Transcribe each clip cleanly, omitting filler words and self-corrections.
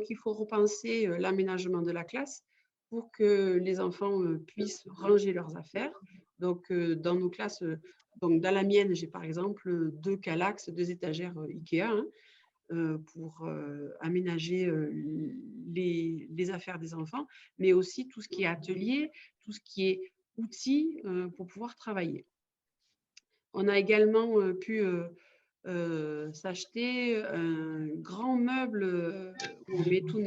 Donc, il faut repenser l'aménagement de la classe pour que les enfants puissent ranger leurs affaires. Donc, dans nos classes, donc dans la mienne, j'ai par exemple 2 calax, 2 étagères Ikea, hein, pour aménager les affaires des enfants, mais aussi tout ce qui est atelier, tout ce qui est outils pour pouvoir travailler. On a également pu s'acheter un grand meuble où on met tous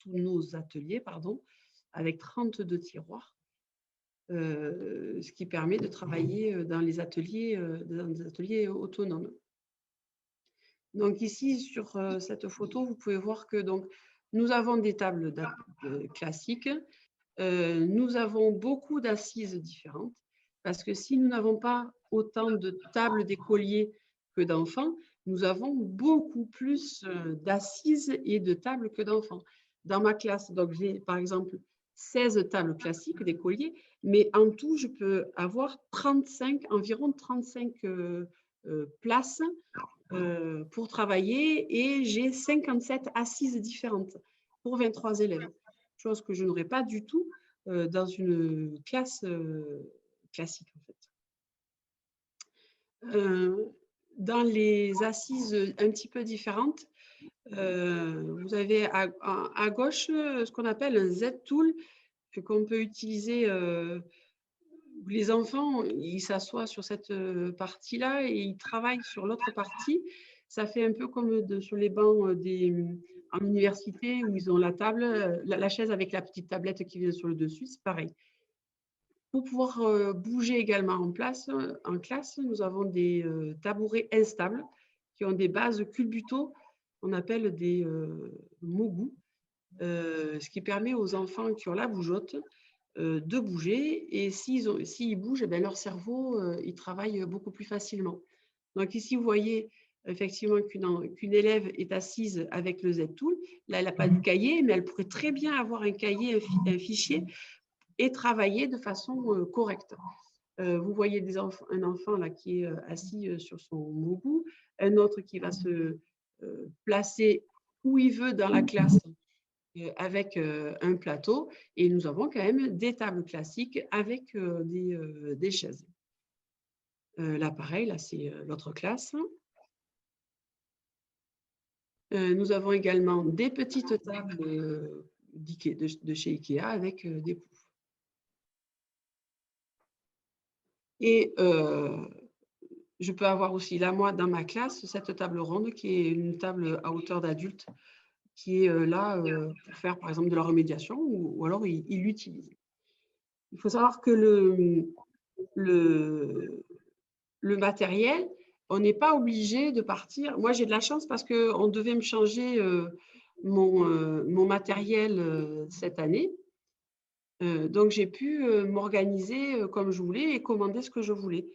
nos ateliers, pardon, avec 32 tiroirs, ce qui permet de travailler dans des ateliers autonomes. Donc ici, sur cette photo, vous pouvez voir que donc, nous avons des tables classiques, nous avons beaucoup d'assises différentes, parce que si nous n'avons pas autant de tables d'écoliers que d'enfants, nous avons beaucoup plus d'assises et de tables que d'enfants. Dans ma classe, donc j'ai par exemple 16 tables classiques d'écoliers, mais en tout, je peux avoir environ 35 places pour travailler et j'ai 57 assises différentes pour 23 élèves, chose que je n'aurais pas du tout dans une classe classique en fait. Dans les assises un petit peu différentes, vous avez à gauche ce qu'on appelle un Z-Tool qu'on peut utiliser. Les enfants, ils s'assoient sur cette partie-là et ils travaillent sur l'autre partie. Ça fait un peu comme sur les bancs en université où ils ont la table, la chaise avec la petite tablette qui vient sur le dessus, c'est pareil. Pour pouvoir bouger également en classe, nous avons des tabourets instables qui ont des bases culbuto, on appelle des mogu, ce qui permet aux enfants qui ont la bougeotte de bouger. Et s'ils bougent, eh bien, leur cerveau, il travaille beaucoup plus facilement. Donc ici, vous voyez effectivement qu'une élève est assise avec le Z-Tool. Là, elle n'a pas de cahier, mais elle pourrait très bien avoir un cahier, un fichier, et travailler de façon correcte. Vous voyez un enfant là, qui est assis sur son mogu, un autre qui va se placer où il veut dans la classe avec un plateau, et nous avons quand même des tables classiques avec des chaises. Là, pareil, là, c'est l'autre classe. Nous avons également des petites tables de chez Ikea avec des poufs. Et je peux avoir aussi, là, moi, dans ma classe, cette table ronde qui est une table à hauteur d'adulte qui est là pour faire, par exemple, de la remédiation ou alors il l'utilise. Il faut savoir que le matériel, on n'est pas obligé de partir. Moi, j'ai de la chance parce qu'on devait me changer mon matériel cette année. Donc, j'ai pu m'organiser comme je voulais et commander ce que je voulais.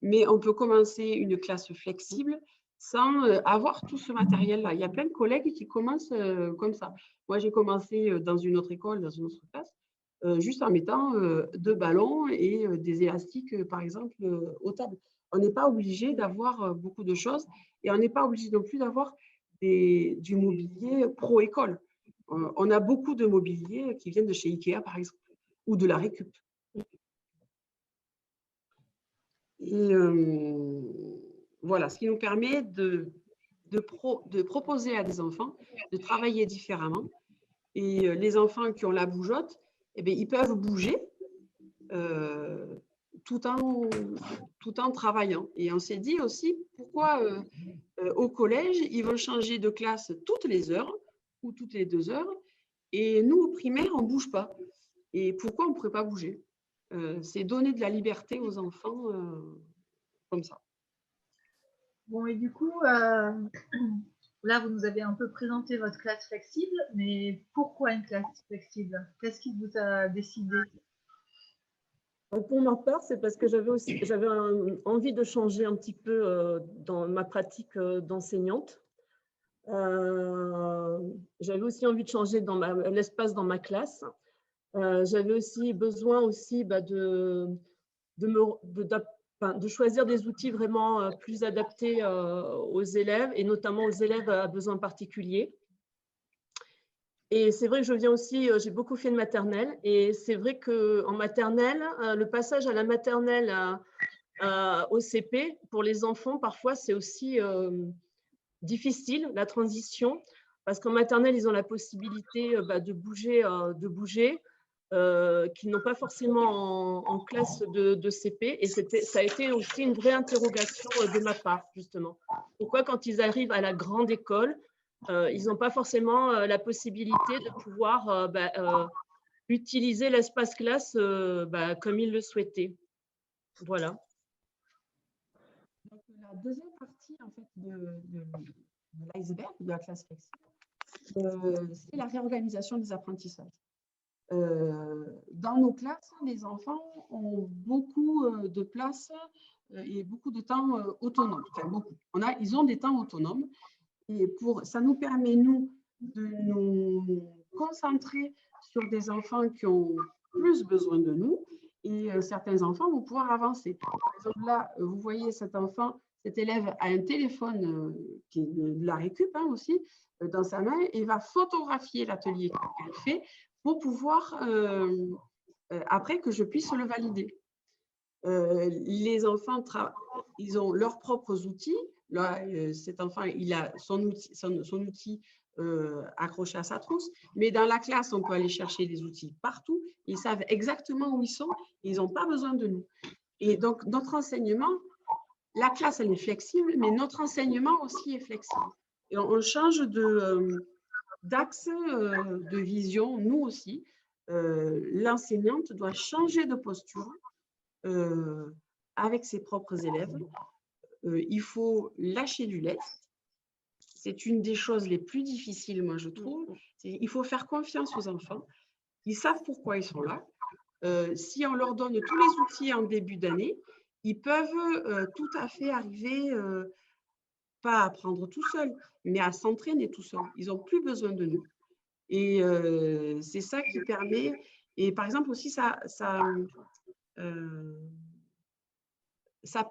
Mais on peut commencer une classe flexible sans avoir tout ce matériel-là. Il y a plein de collègues qui commencent comme ça. Moi, j'ai commencé dans une autre école, dans une autre classe, juste en mettant 2 ballons et des élastiques, par exemple, aux tables. On n'est pas obligé d'avoir beaucoup de choses et on n'est pas obligé non plus d'avoir du mobilier pro-école. On a beaucoup de mobilier qui viennent de chez Ikea, par exemple, ou de la récup. Et voilà, ce qui nous permet de proposer à des enfants de travailler différemment. Et les enfants qui ont la bougeotte, eh bien, ils peuvent bouger tout en travaillant. Et on s'est dit aussi, pourquoi au collège, ils vont changer de classe toutes les heures ou toutes les 2 heures, et nous, au primaire, on ne bouge pas. Et pourquoi on ne pourrait pas bouger? C'est donner de la liberté aux enfants comme ça. Bon, et du coup, là, vous nous avez un peu présenté votre classe flexible, mais pourquoi une classe flexible? Qu'est-ce qui vous a décidé? Pour ma part, c'est parce que j'avais envie de changer un petit peu dans ma pratique d'enseignante. J'avais aussi envie de changer dans l'espace dans ma classe. J'avais aussi besoin aussi de choisir des outils vraiment plus adaptés aux élèves et notamment aux élèves à besoins particuliers. Et c'est vrai que je viens aussi, j'ai beaucoup fait de maternelle. Et c'est vrai qu'en maternelle, le passage à la maternelle au CP, pour les enfants, parfois, c'est aussi difficile, la transition. Parce qu'en maternelle, ils ont la possibilité de bouger, qu'ils n'ont pas forcément en classe de CP. Et ça a été aussi une vraie interrogation de ma part, justement. Pourquoi, quand ils arrivent à la grande école, ils n'ont pas forcément la possibilité de pouvoir utiliser l'espace classe comme ils le souhaitaient. Voilà. Donc, la deuxième partie en fait, de l'iceberg de la classe flexible, c'est la réorganisation des apprentissages. Dans nos classes, les enfants ont beaucoup de place et beaucoup de temps autonome. Enfin, beaucoup. Ils ont des temps autonomes. Et ça nous permet, nous, de nous concentrer sur des enfants qui ont plus besoin de nous. Et certains enfants vont pouvoir avancer. Par exemple, là, vous voyez cet enfant, cet élève a un téléphone qui est de la récup aussi, dans sa main, et va photographier l'atelier qu'elle fait pour pouvoir, après, que je puisse le valider. Les enfants, ils ont leurs propres outils. Là, cet enfant, il a son outil accroché à sa trousse. Mais dans la classe, on peut aller chercher des outils partout. Ils savent exactement où ils sont. Ils n'ont pas besoin de nous. Et donc, notre enseignement, la classe, elle est flexible, mais notre enseignement aussi est flexible. Et on change d'axe de vision, nous aussi. L'enseignante doit changer de posture avec ses propres élèves. Il faut lâcher du lest. C'est une des choses les plus difficiles, moi, je trouve. Il faut faire confiance aux enfants. Ils savent pourquoi ils sont là. Si on leur donne tous les outils en début d'année, ils peuvent tout à fait arriver, pas à apprendre tout seuls, mais à s'entraîner tout seuls. Ils n'ont plus besoin de nous. Et c'est ça qui permet… Et par exemple aussi, ça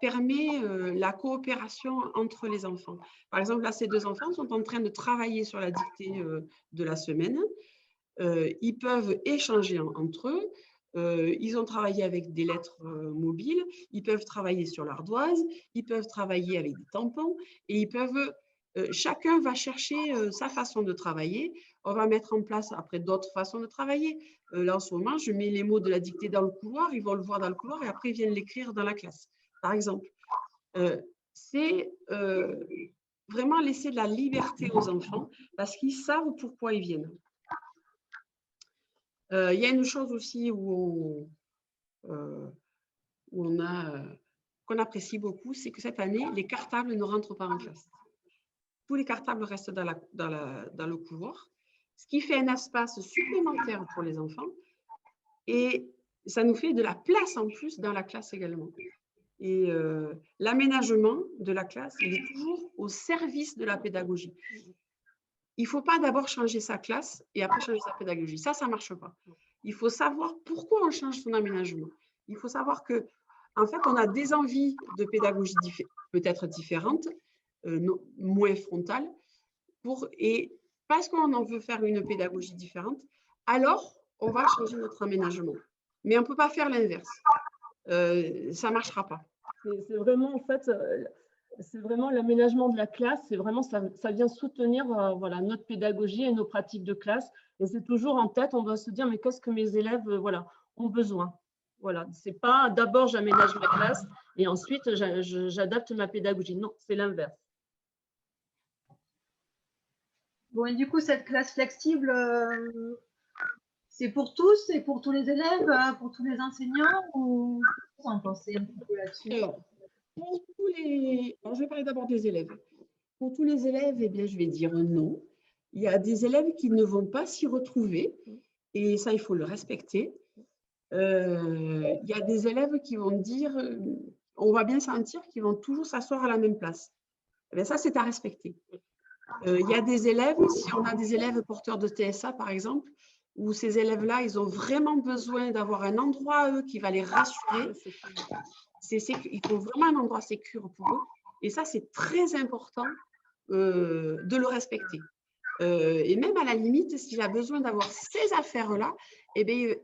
permet la coopération entre les enfants. Par exemple, là, ces deux enfants sont en train de travailler sur la dictée de la semaine. Ils peuvent échanger entre eux. Ils ont travaillé avec des lettres mobiles. Ils peuvent travailler sur l'ardoise. Ils peuvent travailler avec des tampons. Et chacun va chercher sa façon de travailler. On va mettre en place après d'autres façons de travailler. Là, en ce moment, je mets les mots de la dictée dans le couloir. Ils vont le voir dans le couloir et après, ils viennent l'écrire dans la classe. Par exemple, c'est vraiment laisser de la liberté aux enfants parce qu'ils savent pourquoi ils viennent. Il y a une chose aussi qu'on apprécie beaucoup, c'est que cette année, les cartables ne rentrent pas en classe. Tous les cartables restent dans le couloir, ce qui fait un espace supplémentaire pour les enfants et ça nous fait de la place en plus dans la classe également. Et l'aménagement de la classe, il est toujours au service de la pédagogie. Il ne faut pas d'abord changer sa classe et après changer sa pédagogie. Ça ne marche pas. Il faut savoir pourquoi on change son aménagement. Il faut savoir qu'en fait, on a des envies de pédagogie peut-être différentes, moins frontales, et parce qu'on en veut faire une pédagogie différente, alors on va changer notre aménagement. Mais on ne peut pas faire l'inverse. Ça ne marchera pas. C'est vraiment, en fait, c'est vraiment l'aménagement de la classe. C'est vraiment, ça vient soutenir voilà, notre pédagogie et nos pratiques de classe. Et c'est toujours en tête, on doit se dire, mais qu'est-ce que mes élèves ont besoin. Voilà, c'est pas d'abord j'aménage ma classe et ensuite j'adapte ma pédagogie. Non, c'est l'inverse. Bon, et du coup, cette classe flexible, c'est pour tous, c'est pour tous les élèves, pour tous les enseignants, ou qu'est-ce que vous en pensez un petit peu là-dessus? Alors, je vais parler d'abord des élèves. Pour tous les élèves, eh bien, je vais dire non. Il y a des élèves qui ne vont pas s'y retrouver et ça, il faut le respecter. Il y a des élèves qui vont dire, on va bien sentir qu'ils vont toujours s'asseoir à la même place. Eh bien, ça, c'est à respecter. Il y a des élèves, si on a des élèves porteurs de TSA, par exemple, où ces élèves-là, ils ont vraiment besoin d'avoir un endroit, eux, qui va les rassurer. Il faut vraiment un endroit sécure pour eux. Et ça, c'est très important de le respecter. Et même à la limite, s'il a besoin d'avoir ces affaires-là, eh bien,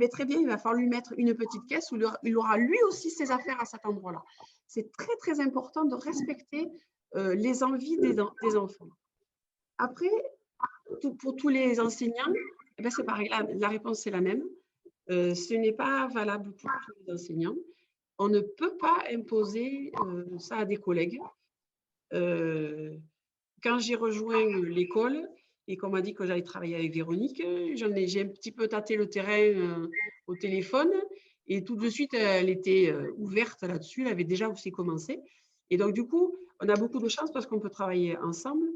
très bien, il va falloir lui mettre une petite caisse où il aura lui aussi ses affaires à cet endroit-là. C'est très, très important de respecter les envies des enfants. Après, pour tous les enseignants, eh c'est pareil, la réponse est la même. Ce n'est pas valable pour tous les enseignants. On ne peut pas imposer ça à des collègues. Quand j'ai rejoint l'école et qu'on m'a dit que j'allais travailler avec Véronique, j'ai un petit peu tâté le terrain au téléphone et tout de suite, elle était ouverte là-dessus, elle avait déjà aussi commencé. Et donc, du coup, on a beaucoup de chance parce qu'on peut travailler ensemble.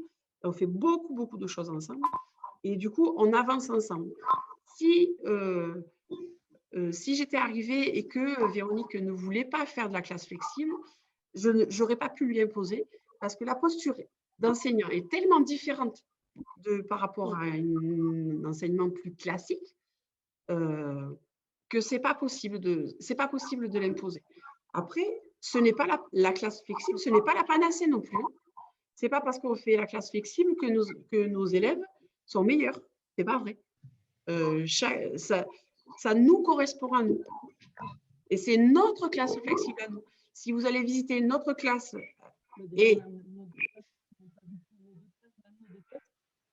On fait beaucoup, beaucoup de choses ensemble. Et du coup, on avance ensemble. Si j'étais arrivée et que Véronique ne voulait pas faire de la classe flexible, je n'aurais pas pu lui imposer parce que la posture d'enseignant est tellement différente par rapport à un enseignement plus classique que c'est pas possible de l'imposer. Après, ce n'est pas la classe flexible, ce n'est pas la panacée non plus. C'est pas parce qu'on fait la classe flexible que nos élèves sont meilleurs. C'est pas vrai. Ça nous correspond à nous. Et c'est notre classe flexible à nous. Si vous allez visiter notre classe et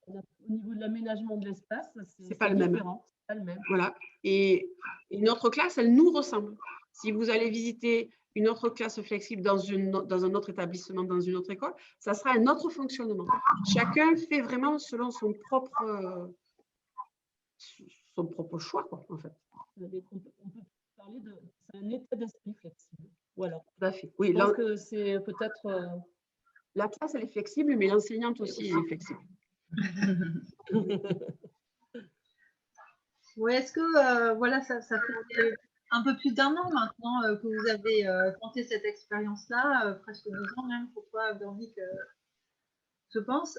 au niveau de l'aménagement de l'espace, c'est pas le même. Pas le même. Voilà. Et notre classe, elle nous ressemble. Si vous allez visiter une autre classe flexible dans un autre établissement, dans une autre école, ça sera un autre fonctionnement. Chacun fait vraiment selon son propre choix, quoi, en fait. On peut parler d'un état d'esprit flexible. Voilà. Tout à fait. Oui, donc c'est peut-être... La classe, elle est flexible, mais l'enseignante aussi est flexible. Oui, est-ce que, voilà, ça fait un peu plus d'1 an maintenant que vous avez tenté cette expérience-là, presque 2 ans même pour toi, Véronique, je pense.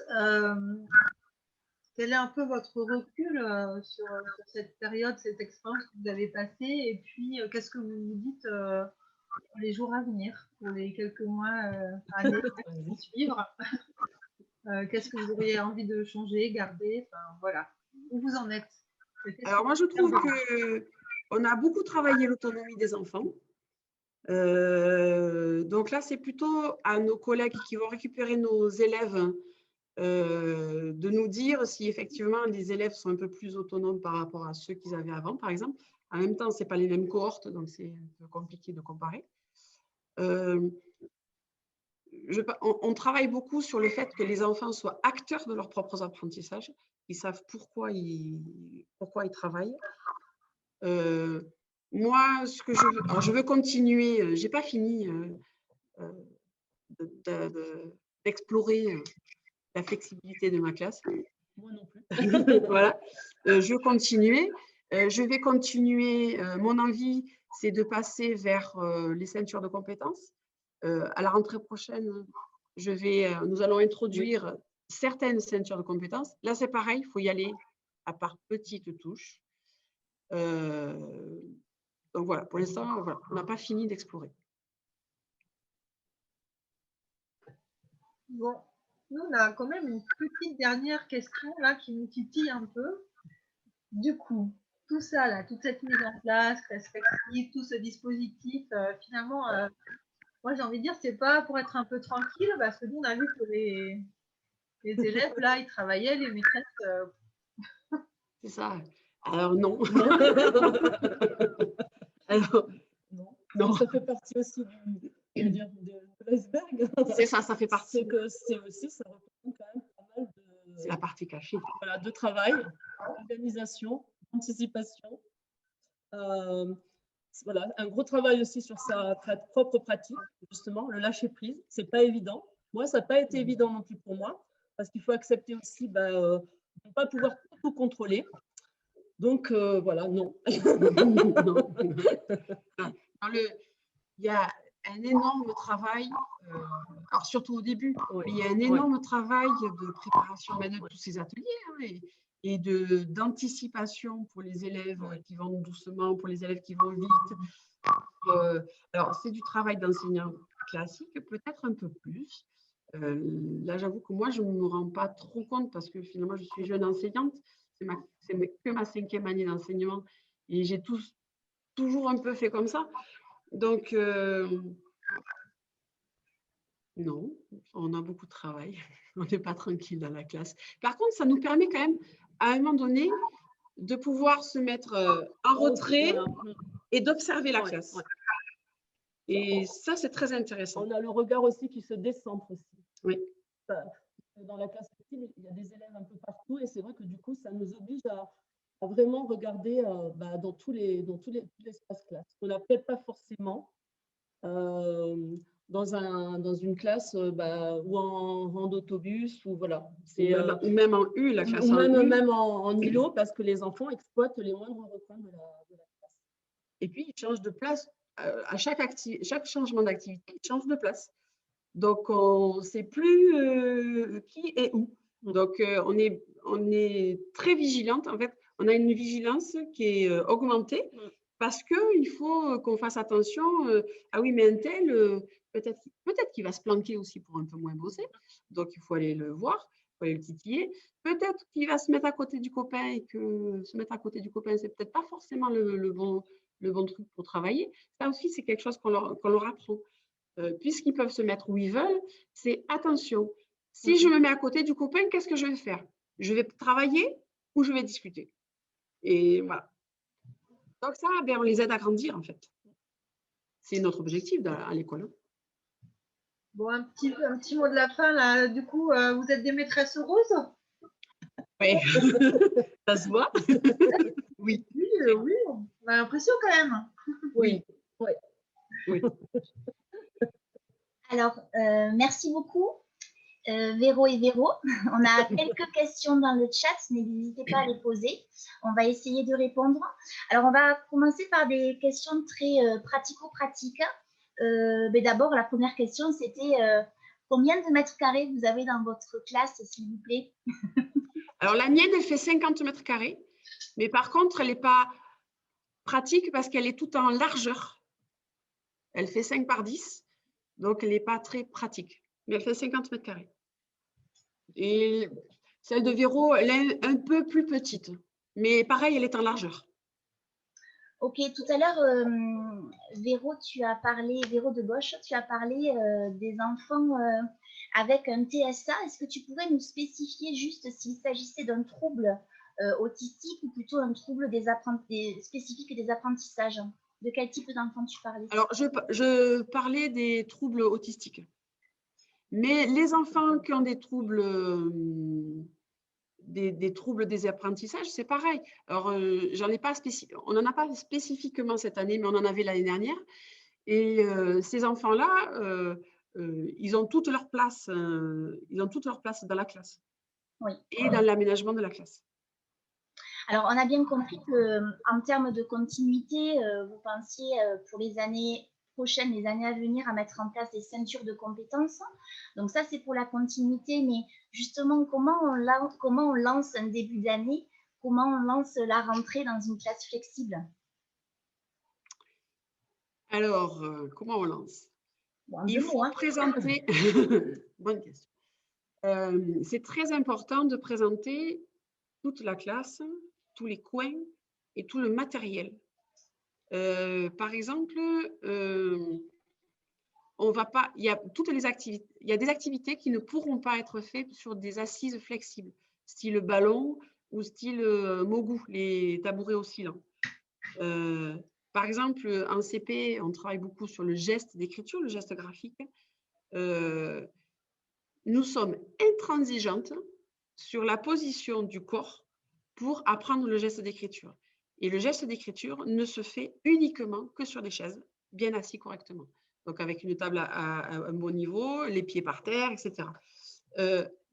Quel est un peu votre recul sur cette période, cette expérience que vous avez passée, et puis qu'est-ce que vous vous dites pour les jours à venir, pour les quelques mois, années qui vont suivre? Qu'est-ce que vous auriez envie de changer, garder? Enfin, voilà. Où vous en êtes? Alors moi, je trouve qu'on a beaucoup travaillé l'autonomie des enfants. Donc là, c'est plutôt à nos collègues qui vont récupérer nos élèves de nous dire si effectivement les élèves sont un peu plus autonomes par rapport à ceux qu'ils avaient avant, par exemple. En même temps, ce n'est pas les mêmes cohortes, donc c'est un peu compliqué de comparer. On travaille beaucoup sur le fait que les enfants soient acteurs de leurs propres apprentissages. Ils savent pourquoi ils travaillent. Moi, ce que je veux continuer, je n'ai pas fini d'explorer la flexibilité de ma classe. Moi non plus. Voilà. Je veux continuer. Je vais continuer. Mon envie, c'est de passer vers les ceintures de compétences. À la rentrée prochaine, nous allons introduire certaines ceintures de compétences. Là, c'est pareil, il faut y aller à par petites touches. Donc voilà, pour l'instant, voilà, on n'a pas fini d'explorer. Bon, nous, on a quand même une petite dernière question là qui nous titille un peu. Du coup, tout ça, là, toute cette mise en place, perspective, tout ce dispositif, finalement, moi j'ai envie de dire, c'est pas pour être un peu tranquille, parce que nous, on a vu que les élèves, là, ils travaillaient, les maîtresses. C'est ça. Alors non. Alors, non. Ça fait partie aussi de l'iceberg. C'est ça, ça fait partie. C'est aussi, ça représente quand même pas mal de... C'est la partie cachée. Voilà, de travail, d'organisation, d'anticipation. Voilà, un gros travail aussi sur sa propre pratique, justement, le lâcher prise. C'est pas évident. Moi, ça n'a pas été évident non plus pour moi, parce qu'il faut accepter aussi de ne pas pouvoir tout contrôler. Donc, voilà, non. Non. Il y a un énorme travail, alors surtout au début, il y a un énorme travail de préparation de tous ces ateliers et d'anticipation pour les élèves qui vont doucement, pour les élèves qui vont vite. Alors, c'est du travail d'enseignant classique, peut-être un peu plus. Là, j'avoue que moi, je ne me rends pas trop compte parce que finalement, je suis jeune enseignante. C'est que ma 5e année d'enseignement et j'ai toujours un peu fait comme ça. Donc, non, on a beaucoup de travail. On n'est pas tranquille dans la classe. Par contre, ça nous permet quand même, à un moment donné, de pouvoir se mettre en retrait et d'observer la classe. Ouais. Et ça, c'est très intéressant. On a le regard aussi qui se décentre aussi. Oui. Dans la classe, il y a des élèves un peu partout et c'est vrai que du coup, ça nous oblige à vraiment regarder dans tous les espaces classe. On n'a peut-être pas forcément dans une classe ou en autobus ou voilà. Ou même en U, la classe ou en U. même en îlot parce que les enfants exploitent les moindres recoins de la classe. Et puis, ils changent de place. À chaque changement d'activité, ils changent de place. Donc, on ne sait plus qui est où. Donc, on est très vigilante. En fait, on a une vigilance qui est augmentée parce qu'il faut qu'on fasse attention. Ah oui, mais un tel, peut-être qu'il va se planquer aussi pour un peu moins bosser. Donc, il faut aller le voir, il faut aller le titiller. Peut-être qu'il va se mettre à côté du copain et que se mettre à côté du copain, c'est peut-être pas forcément le bon truc pour travailler. Ça aussi, c'est quelque chose qu'on leur apprend. Puisqu'ils peuvent se mettre où ils veulent, c'est attention. Si je me mets à côté du copain, qu'est-ce que je vais faire? Je vais travailler ou je vais discuter? Et voilà. Donc ça, on les aide à grandir en fait. C'est notre objectif à l'école. Bon, un petit mot de la fin là. Du coup, vous êtes des maîtresses heureuses? Oui, ça se voit. Oui. Oui, on a l'impression quand même. Oui. Alors, merci beaucoup, Véro et Véro. On a quelques questions dans le chat, n'hésitez pas à les poser. On va essayer de répondre. Alors, on va commencer par des questions très pratico-pratiques. D'abord, la première question, c'était combien de mètres carrés vous avez dans votre classe, s'il vous plaît? Alors, la mienne, elle fait 50 mètres carrés. Mais par contre, elle n'est pas pratique parce qu'elle est toute en largeur. Elle fait 5 par 10. Donc, elle n'est pas très pratique. Mais elle fait 50 mètres carrés. Et celle de Véro, elle est un peu plus petite. Mais pareil, elle est en largeur. Ok, tout à l'heure, Véro de Gauche, tu as parlé des enfants avec un TSA. Est-ce que tu pourrais nous spécifier juste s'il s'agissait d'un trouble autistique ou plutôt un trouble spécifique des apprentissages? De quel type d'enfant tu parlais? Alors, je parlais des troubles autistiques. Mais les enfants qui ont des troubles des apprentissages, c'est pareil. Alors, on n'en a pas spécifiquement cette année, mais on en avait l'année dernière. Et ces enfants-là, ils ont toute leur place. Ils ont toute leur place dans la classe. Oui. Et dans l'aménagement de la classe. Alors, on a bien compris qu'en termes de continuité, vous pensiez pour les années prochaines, les années à venir, à mettre en place des ceintures de compétences. Donc ça, c'est pour la continuité. Mais justement, comment on lance un début d'année? Comment on lance la rentrée dans une classe flexible? Alors, comment on lance? Il faut présenter… Bonne question. C'est très important de présenter toute la classe, tous les coins et tout le matériel. Par exemple, on va pas, il y a toutes les activités, il y a des activités qui ne pourront pas être faites sur des assises flexibles, style ballon ou style mogou, les tabourets oscillants. Par exemple, en CP, on travaille beaucoup sur le geste d'écriture, le geste graphique. Nous sommes intransigeantes sur la position du corps pour apprendre le geste d'écriture. Et le geste d'écriture ne se fait uniquement que sur des chaises, bien assis correctement. Donc, avec une table à un bon niveau, les pieds par terre, etc.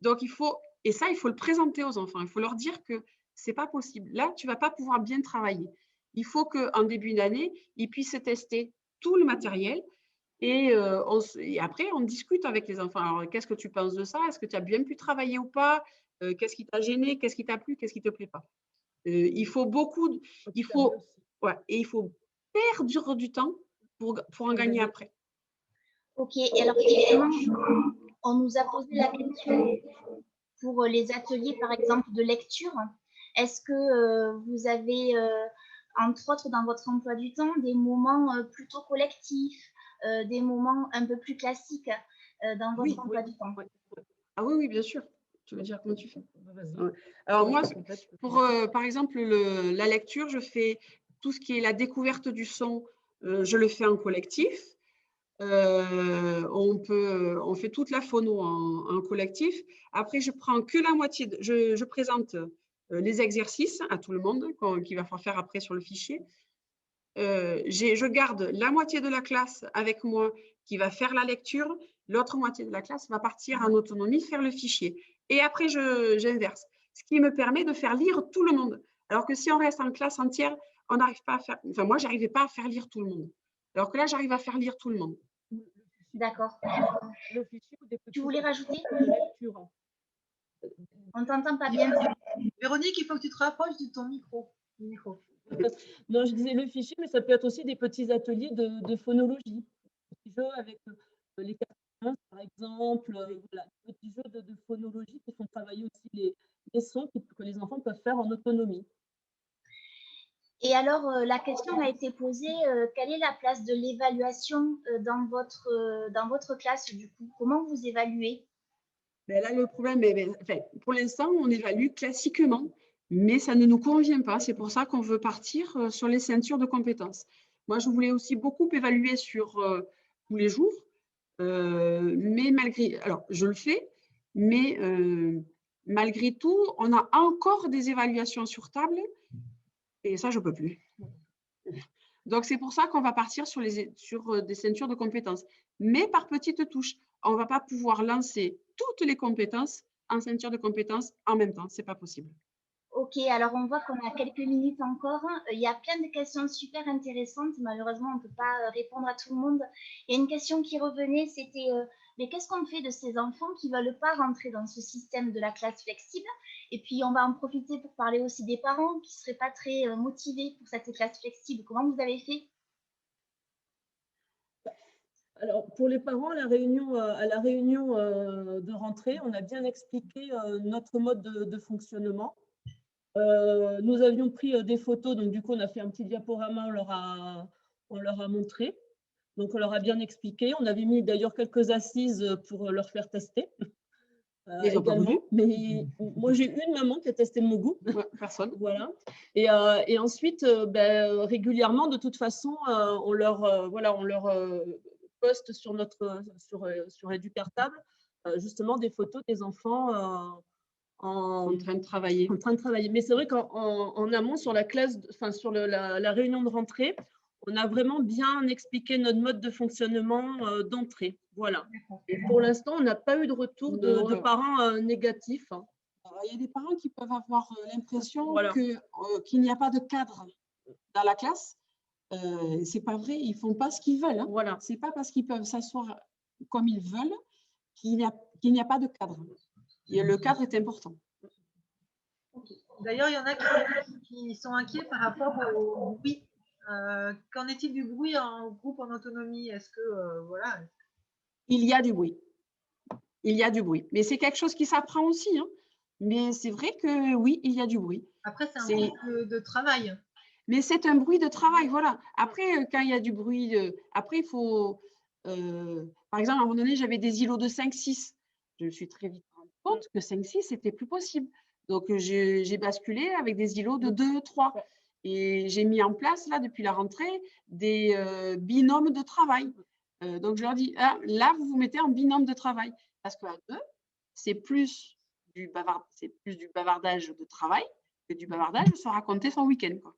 Donc, il faut le présenter aux enfants. Il faut leur dire que ce n'est pas possible. Là, tu ne vas pas pouvoir bien travailler. Il faut qu'en début d'année, ils puissent tester tout le matériel. Et après, on discute avec les enfants. Alors, qu'est-ce que tu penses de ça? Est-ce que tu as bien pu travailler ou pas? Qu'est-ce qui t'a gêné? Qu'est-ce qui t'a plu? Qu'est-ce qui ne te plaît pas? Il faut perdre du temps pour en gagner après. Ok, et alors justement, On nous a posé la question pour les ateliers, par exemple, de lecture. Est-ce que vous avez, entre autres, dans votre emploi du temps, des moments plutôt collectifs, des moments un peu plus classiques dans votre emploi du temps? Ah oui, oui, bien sûr. Tu veux dire comment tu fais? Vas-y. Ouais. Alors moi, Complète, tu peux pour par exemple la lecture, je fais tout ce qui est la découverte du son, je le fais en collectif. On fait toute la phono en collectif. Après, je prends que la moitié. Je présente les exercices à tout le monde qu'il va falloir faire après sur le fichier. Je garde la moitié de la classe avec moi qui va faire la lecture. L'autre moitié de la classe va partir en autonomie faire le fichier. Et après, j'inverse. Ce qui me permet de faire lire tout le monde. Alors que si on reste en classe entière, on n'arrive pas à faire. Enfin, moi, je n'arrivais pas à faire lire tout le monde. Alors que là, j'arrive à faire lire tout le monde. D'accord. Le fichier ou des petits Tu voulais rajouter? de lecture. On t'entend pas bien. Véronique, il faut que tu te rapproches de ton micro. Non, je disais le fichier, mais ça peut être aussi des petits ateliers de phonologie. Des petits jeux avec les cartes, par exemple, voilà, des petits jeux de phonologie qui font travailler aussi les sons que les enfants peuvent faire en autonomie. Et alors, la question a été posée, quelle est la place de l'évaluation dans votre classe, du coup? Comment vous évaluez? Ben là, le problème, enfin, pour l'instant, on évalue classiquement, mais ça ne nous convient pas. C'est pour ça qu'on veut partir sur les ceintures de compétences. Moi, je voulais aussi beaucoup évaluer sur tous les jours, mais malgré, alors je le fais, mais malgré tout, on a encore des évaluations sur table, et ça, je ne peux plus. Donc, c'est pour ça qu'on va partir sur des ceintures de compétences, mais par petites touches. On ne va pas pouvoir lancer toutes les compétences en ceinture de compétences en même temps. Ce n'est pas possible. Ok, alors on voit qu'on a quelques minutes encore. Il y a plein de questions super intéressantes. Malheureusement, on ne peut pas répondre à tout le monde. Il y a une question qui revenait, c'était mais qu'est-ce qu'on fait de ces enfants qui ne veulent pas rentrer dans ce système de la classe flexible? Et puis, on va en profiter pour parler aussi des parents qui ne seraient pas très motivés pour cette classe flexible. Comment vous avez fait? Alors, pour les parents, à la réunion de rentrée, on a bien expliqué notre mode de fonctionnement. Nous avions pris des photos, donc du coup, on a fait un petit diaporama, on leur a montré. Donc, on leur a bien expliqué. On avait mis d'ailleurs quelques assises pour leur faire tester. Ils ont pas voulu. Mais moi, j'ai une maman qui a testé mon goût. Ouais, personne. Voilà. Et ensuite, régulièrement, de toute façon, on leur poste sur Educartable justement des photos des enfants en train de travailler. Mais c'est vrai qu'en amont, sur la classe, sur la réunion de rentrée, on a vraiment bien expliqué notre mode de fonctionnement d'entrée. Voilà. Et pour l'instant, on n'a pas eu de retour de parents négatifs. Alors, il y a des parents qui peuvent avoir l'impression qu'il n'y a pas de cadre dans la classe. C'est pas vrai, ils font pas ce qu'ils veulent. Hein. Voilà. C'est pas parce qu'ils peuvent s'asseoir comme ils veulent qu'il n'y a pas de cadre. Et le cadre est important. Okay. D'ailleurs, il y en a qui sont inquiets par rapport au bruit. Qu'en est-il du bruit en groupe en autonomie? Est-ce que voilà? Il y a du bruit. Il y a du bruit. Mais c'est quelque chose qui s'apprend aussi. Hein. Mais c'est vrai que oui, il y a du bruit. Après, c'est un bruit de travail. Mais c'est un bruit de travail, voilà. Après, quand il y a du bruit, après, il faut… par exemple, à un moment donné, j'avais des îlots de 5-6. Je me suis très vite rendu compte que 5-6, c'était plus possible. Donc, j'ai basculé avec des îlots de 2-3. Et j'ai mis en place, là, depuis la rentrée, des binômes de travail. Donc, je leur dis, ah, là, vous vous mettez en binôme de travail. Parce qu'à 2, c'est plus du bavardage de travail que du bavardage de se raconter son week-end, quoi.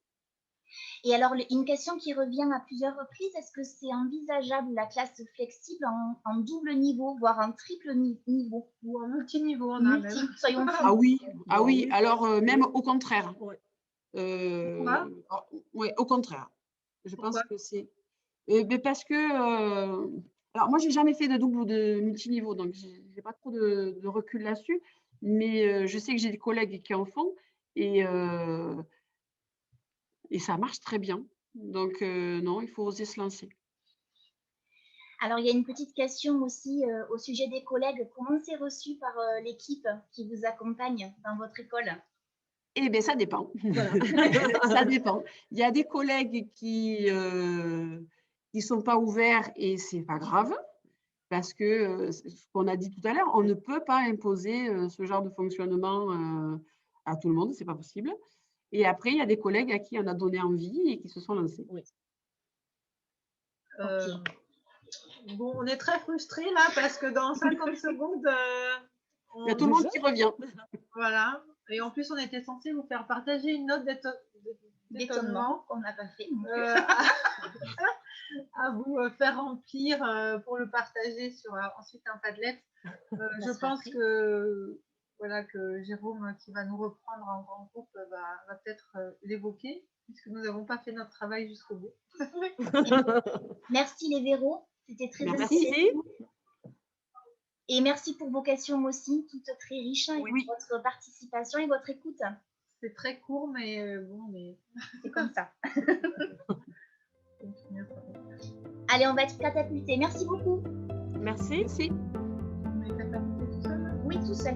Et alors, une question qui revient à plusieurs reprises, est-ce que c'est envisageable la classe flexible en double niveau, voire en triple niveau? Ou en multiniveau, soyons Ah oui, alors même au contraire. Ouais, au contraire. Je pense que c'est… parce que… alors, moi, je n'ai jamais fait de double ou de multiniveau, donc je n'ai pas trop de recul là-dessus. Mais je sais que j'ai des collègues qui en font et ça marche très bien. Donc, non, il faut oser se lancer. Alors, il y a une petite question aussi au sujet des collègues. Comment c'est reçu par l'équipe qui vous accompagne dans votre école? Eh bien, ça dépend. Voilà. Ça dépend. Il y a des collègues qui sont pas ouverts et c'est pas grave parce que ce qu'on a dit tout à l'heure, on ne peut pas imposer ce genre de fonctionnement à tout le monde, c'est pas possible. Et après, il y a des collègues à qui on a donné envie et qui se sont lancés. Oui. Bon, on est très frustrés là parce que dans 50 secondes, Il y a tout le monde qui revient. Voilà. Et en plus, on était censé vous faire partager une note d'étonnement qu'on n'a pas fait. À vous faire remplir pour le partager sur ensuite un Padlet. Je pense que voilà que Jérôme qui va nous reprendre en grand groupe va peut-être l'évoquer puisque nous n'avons pas fait notre travail jusqu'au bout. Merci les Véro, c'était très intéressant. Et merci pour vos questions aussi, toutes très riches, et pour votre participation et votre écoute. C'est très court, mais bon, mais c'est comme ça. Allez, on va être catapultés. Merci beaucoup. Merci. On est catapultés tout seul? Oui, tout seul.